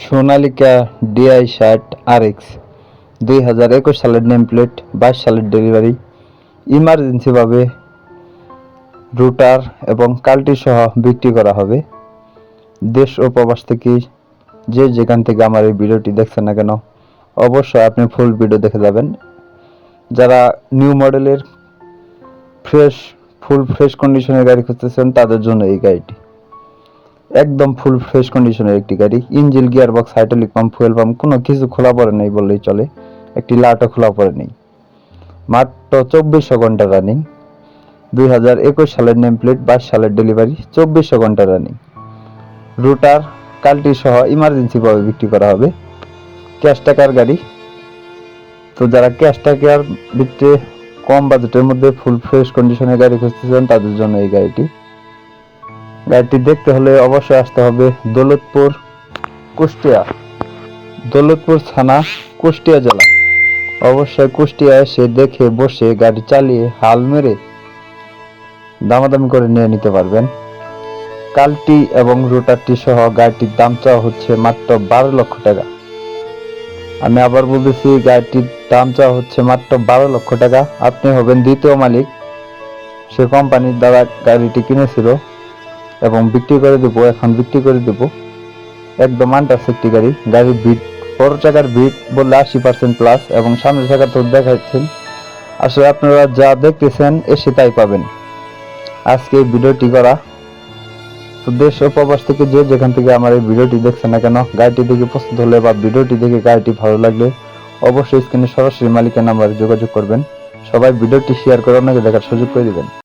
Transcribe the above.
Sonalika DI60 RX 2021 সালের name plate, 22 সালের delivery. ইমার্জেন্সিভাবে rotor এবং কাল্টি সহ বিক্রি করা হবে। দেশ ও প্রবাস থেকে যে যেখান থেকে আমার এই ভিডিওটি দেখছেন না কেন, অবশ্যই আপনি ফুল ভিডিও দেখে যাবেন। যারা নিউ মডেলের ফুল ফ্রেশ কন্ডিশনের গাড়ি খুঁজতেছেন তাদের জন্য এই গাড়িটি একদম ফুল ফ্রেশ কন্ডিশনের একটি গাড়ি। Engine, gear box, hydraulic pump, fuel pump কোনো কিছু খোলা পড়ে নেই বললেই চলে। একটি লাটও খোলা পড়ে নেই। মাত্র 2400 ঘন্টা রানিং। 2021 সালের নেম প্লেট, 22 সালের ডেলিভারি, 2400 ঘন্টা রানিং। রুটার কাল্টি সহ ইমার্জেন্সি ভাবে বিক্রি করা হবে। ক্যাশ টাকার গাড়ি। তো যারা ক্যাশ টাকার ভিতরে কম বাজেটের মধ্যে ফুল ফ্রেশ কন্ডিশনের গাড়ি খুঁজতেছেন তাদের জন্য এই গাড়িটি দেখতে হলে অবশ্যই আসতে হবে দৌলতপুর, কুষ্টিয়া। দৌলতপুর থানা, কুষ্টিয়া জেলা। অবশ্যই কুষ্টিয়া এসে দেখে বসে গাড়ি চালিয়ে হাল মেরে দামাদামি করে নিয়ে নিতে পারবেন। কাল্টি এবং রুটারটি সহ গাড়িটির দাম চাওয়া হচ্ছে মাত্র 12 লক্ষ টাকা। আমি আবার বলতেছি, গাড়িটির দাম চাওয়া হচ্ছে মাত্র 12 লক্ষ টাকা। আপনি হবেন দ্বিতীয় মালিক। সে কোম্পানির দ্বারা গাড়িটি কিনেছিল এবং বিক্রি করে দেবো, এখন বিক্রি করে দেবো। একদম আনটাচ একটি গাড়ি। গাড়ির বিট, বড় চাকার বিট বললে 80% প্লাস এবং সামনের চাকা তো দেখাচ্ছেন। আসলে আপনারা যা দেখতেছেন এসে তাই পাবেন। আজকে এই ভিডিওটি করা, তো দেশ ও প্রবাস থেকে যে যেখান থেকে আমার এই ভিডিওটি দেখছেন না কেন, গাড়িটি দেখে পছন্দ হলে বা ভিডিওটি দেখে গাড়িটি ভালো লাগলে অবশ্যই স্ক্রিনে সরাসরি মালিকের নাম্বারে যোগাযোগ করবেন। সবাই ভিডিওটি শেয়ার করে অন্যকে দেখার সুযোগ করে দিবেন।